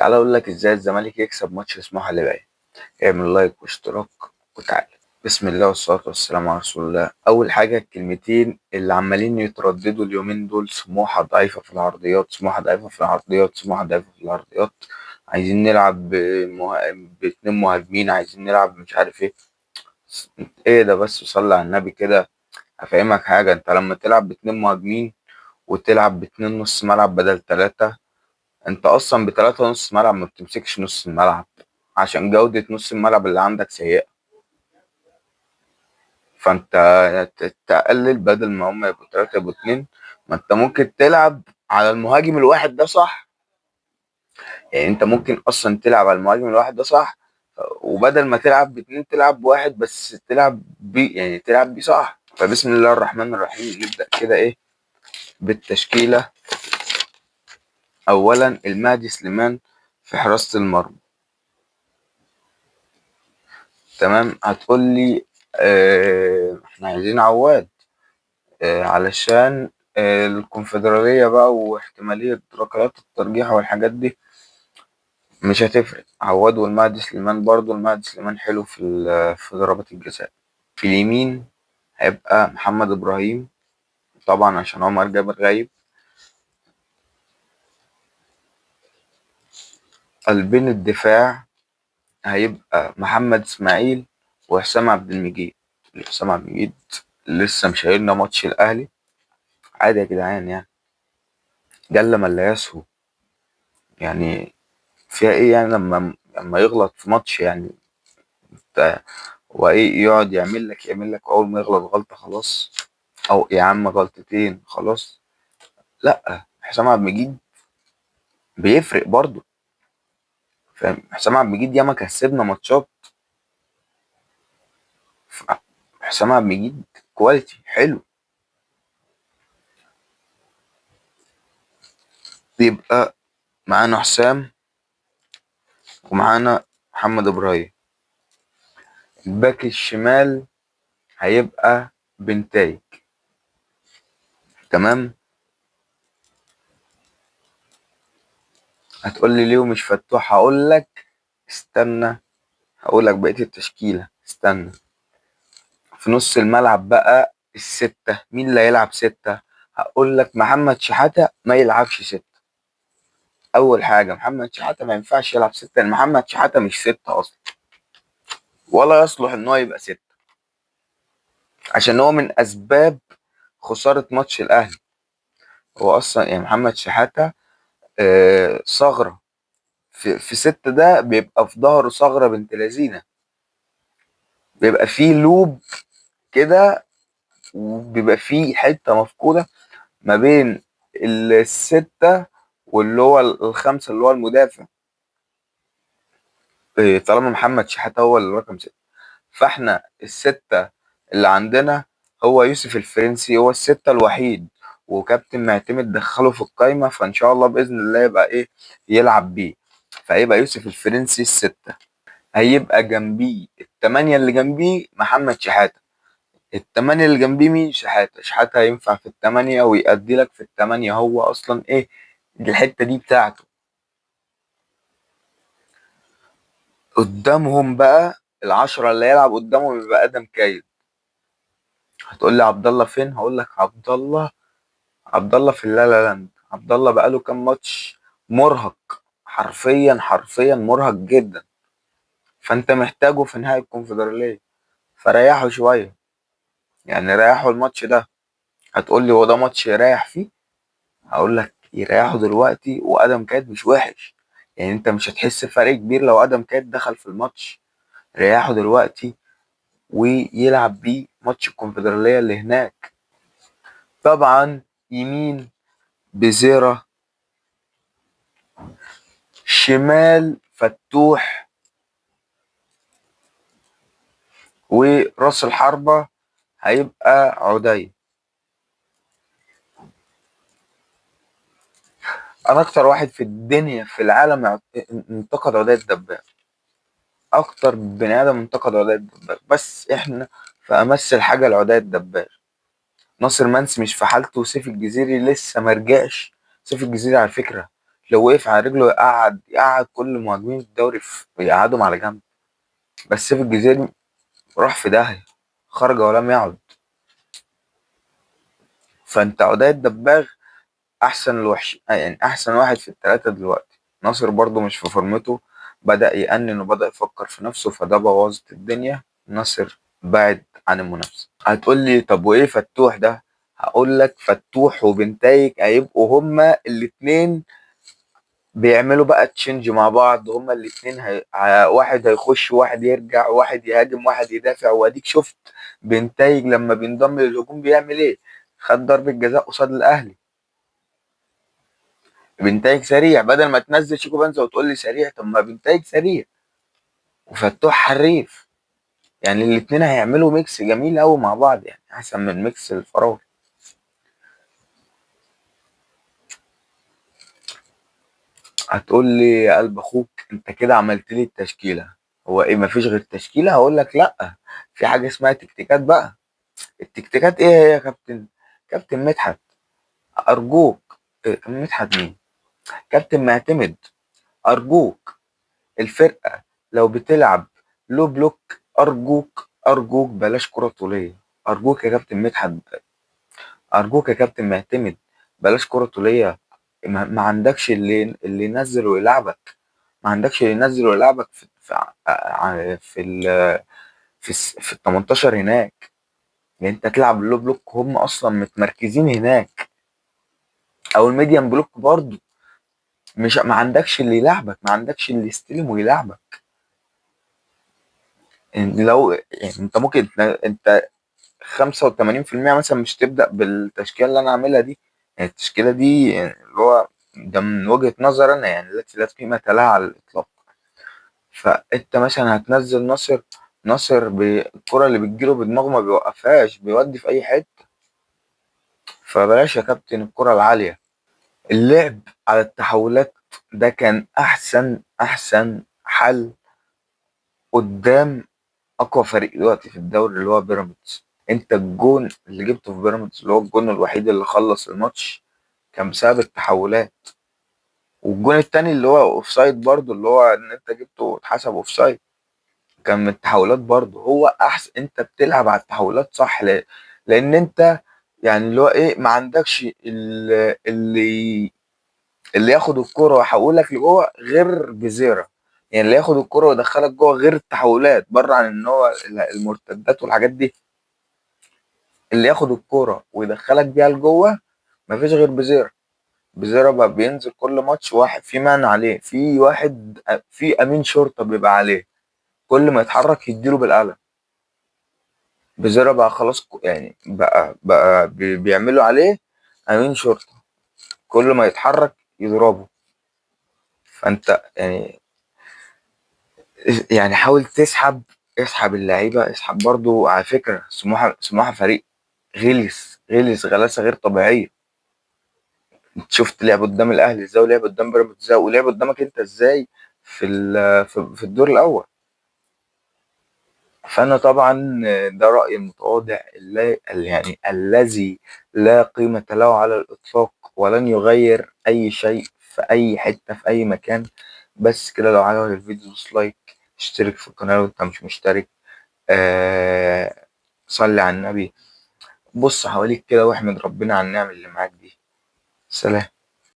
تعالى اقول لك ازاي الزمالك يكسب ماتش سموحة اللي جاي. اعمل لايك واشتراك وتعالى. بسم الله والصلاة والسلام على رسول الله. اول حاجة الكلمتين اللي عمالين يترددوا اليومين دول: سموحة ضعيفة في العرضيات، سموحة ضعيفة في العرضيات، سموحة ضعيفة في العرضيات. عايزين نلعب باتنين مهاجمين، عايزين نلعب مش عارف ايه. ايه ده؟ بس صلي على النبي كده. هفهمك حاجة: انت لما تلعب باتنين مهاجمين وتلعب باتنين نص ملعب بدل تلاتة، انت اصلا بتلاتة نص ملعب ما بتمسكش نص الملعب، عشان جودة نص الملعب اللي عندك سيئة. فانت تقلل، بدل ما هم يبقوا تلاتة يبقوا اتنين. ما انت ممكن تلعب على المهاجم الواحد ده، صح؟ يعني انت ممكن اصلا تلعب على المهاجم الواحد ده، صح؟ وبدل ما تلعب باتنين تلعب بواحد بس، تلعب بيه، يعني تلعب بيه صح. فبسم الله الرحمن الرحيم نبدأ كده ايه بالتشكيلة. اولا المهدي سليمان في حراسة المرمى. تمام. هتقول لي احنا عايزين عواد علشان الكونفدرالية بقى، واحتمالية ركلات الترجيح والحاجات دي. مش هتفرق، عواد والمهدي سليمان برضو. المهدي سليمان حلو في ضربات الجزاء. في اليمين هيبقى محمد إبراهيم، طبعا عشان عمر جابر غايب. قلبين الدفاع هيبقى محمد إسماعيل وحسام عبد المجيد. حسام عبد المجيد لسه مشاهدنا ماتش الأهلي. عادي يا جدعان، يعني جل من لا يسهو. يعني فيها ايه يعني لما يغلط في ماتش؟ يعني وايه يقعد يعمل لك اول ما يغلط غلطة خلاص، او يا عم غلطتين خلاص؟ لا، حسام عبد المجيد بيفرق برضه. فاهم؟ حسام عبد المجيد ياما كسبنا ماتشات. حسام عبد المجيد كواليتي حلو. يبقى معانا حسام ومعانا محمد ابراهيم. الباك الشمال هيبقى بنتاي. تمام. هتقول لي ليه مش فتوح؟ هقول لك استنى، هقول لك بقية التشكيلة، استنى. في نص الملعب بقى الستة، مين اللي هيلعب ستة؟ هقول لك محمد شحاتة ما يلعبش ستة. أول حاجة محمد شحاتة ما ينفعش يلعب ستة، لأن محمد شحاتة مش ستة أصلا، ولا يصلح إن هو يبقى ستة، عشان هو من أسباب خسارة ماتش الأهلي. هو أصلا يعني محمد شحاتة ثغرة في ستة، ده بيبقى في ظهره ثغرة بنت لذينة، بيبقى فيه لوب كده، وبيبقى فيه حتة مفقودة ما بين الستة واللي هو الخمسة اللي هو المدافع. طالما محمد شحاتة هو الرقم ستة، فاحنا الستة اللي عندنا هو يوسف الفرنسي، هو الستة الوحيد، وكابتن معتمد دخله في القايمة، فإن شاء الله بإذن الله يبقى إيه، يلعب بيه. فهيبقى يوسف الفرنسي الستة. هيبقى جنبيه التمانية، اللي جنبيه محمد شحاتة. التمانية اللي جنبيه مين؟ شحاتة. شحاتة هينفع في التمانية ويأدي لك في التمانية، هو أصلا إيه، دي الحتة دي بتاعته. قدامهم بقى العشرة اللي يلعب قدامهم يبقى آدم كايد. هتقول لي عبد الله فين؟ هقول لك عبد الله، عبد الله في اللا لا لاند. عبد الله بقاله كام ماتش مرهق، حرفيا حرفيا مرهق جدا. فانت محتاجه في نهائي الكونفدرالية، فريحه شوية، يعني ريحه الماتش ده. هتقول لي هو ده ماتش يريح فيه؟ هقول لك يريحه دلوقتي، وادم كايد مش وحش، يعني انت مش هتحس فرق كبير لو ادم كايد دخل في الماتش. ريحه دلوقتي ويلعب بيه ماتش الكونفدرالية اللي هناك. طبعا يمين بزيرة، شمال فتوح، وراس الحربة هيبقى عدي. انا اكتر واحد في الدنيا في العالم انتقد عدي الدباغ، اكتر بني ادم انتقد عدي الدباغ، بس احنا في امس الحاجة لعدي الدباغ. ناصر منسي مش في حالته، وسيف الجزيري لسه ما رجعش. سيف الجزيري على فكرة لو وقف على رجله يقعد كل مهاجمين الدوري يقعدهم على جنب. بس سيف الجزيري راح في داهية، خرج ولم يعد. فانت عدي الدباغ احسن الوحش، يعني احسن واحد في الثلاثة دلوقتي. ناصر برضو مش في فورمته، بدأ يأنن وبدأ يفكر في نفسه، فده بوظت الدنيا. ناصر بعد عن المنافسة. هتقول لي طب وايه فتوح ده؟ هقول لك فتوح وبنتايج هيبقوا هما الاتنين بيعملوا بقى تشينج مع بعض. هما الاتنين واحد هيخش واحد يرجع، واحد يهاجم واحد يدافع. واديك شفت بنتايج لما بينضم للهجوم بيعمل ايه؟ خد ضربة جزاء قصاد الاهلي. بنتايج سريع، بدل ما تنزل شيكو بنزا وتقول لي سريع، طب ما بنتايج سريع وفتوح حريف. يعني الاتنين هيعملوا ميكس جميل قوي مع بعض، يعني احسن من ميكس الفراولة. هتقول لي يا قلب اخوك انت كده عملت لي التشكيله، هو ايه مفيش غير تشكيله؟ هقول لك لا، في حاجه اسمها تكتيكات بقى. التكتيكات ايه هي يا كابتن؟ كابتن مدحت، ارجوك. كابتن مدحت مين؟ كابتن معتمد، ارجوك. الفرقه لو بتلعب لو بلوك، ارجوك بلاش كره طوليه. ارجوك يا كابتن مدحت، ارجوك يا كابتن معتمد، بلاش كره طوليه. ما عندكش اللي ينزل ويلعبك. ما عندكش اللي ينزل ويلعبك في ال 18 هناك. يعني انت تلعب اللو بلوك، هم اصلا متمركزين هناك، او الميديم بلوك برضو. مش ما عندكش اللي يلعبك، ما عندكش اللي يستلم ويلعبك. يعني لو يعني انت ممكن انت 85% مثلا مش تبدأ بالتشكيلة اللي انا عاملها دي. يعني التشكيلة دي يعني اللي هو ده من وجهة نظر انا، يعني التي لا قيمة لها على الاطلاق. فانت مثلا هتنزل ناصر، ناصر بالكرة اللي بتجيله بدماغه ما بيوقفهاش، بيودي في اي حتة. فبلاش يا كابتن الكرة العالية. اللعب على التحولات ده كان احسن حل قدام اقوى فريق دلوقتي في الدوري اللي هو بيراميدز. انت الجون اللي جبته في بيراميدز اللي هو الجون الوحيد اللي خلص الماتش كان بسبب التحولات. والجون التاني اللي هو اوفسايد برضو، اللي هو ان انت جبته واتحسب اوفسايد، كان من التحولات برضو. هو احسن انت بتلعب على التحولات صح، لان انت يعني اللي هو ايه ما عندكش اللي ياخد الكرة ويحولك لجوه غير بزيرة. يعني اللي ياخد الكرة ويدخلك جوه غير التحولات، بره عن ان هو المرتدات والحاجات دي. اللي ياخد الكرة ويدخلك بيها لجوه مفيش غير بزيرة. بزيرة بقى بينزل كل ماتش واحد في مان عليه، في واحد في امين شرطة بيبقى عليه، كل ما يتحرك يديله بالقلم. بزيرة بقى خلاص، يعني بقى بيعملوا عليه امين شرطة، كل ما يتحرك يضربه. فانت يعني حاول تسحب، اسحب اللعيبه، اسحب برضو. على فكره سموحه فريق غلس غلاسه غير طبيعيه. انت شفت لعب قدام الاهلي ازاي، ولعب قدام بيراميدز ازاي، ولعب قدامك انت ازاي في الدور الاول. فانا طبعا ده رايي المتواضع، يعني الذي لا قيمه له على الاطلاق، ولن يغير اي شيء في اي حته في اي مكان. بس كده، لو عجبك الفيديو دوس لايك، اشترك في القناه لو انت مش مشترك. آه صلي على النبي، بص حواليك كده واحمد ربنا على النعم اللي معاك دي. سلام.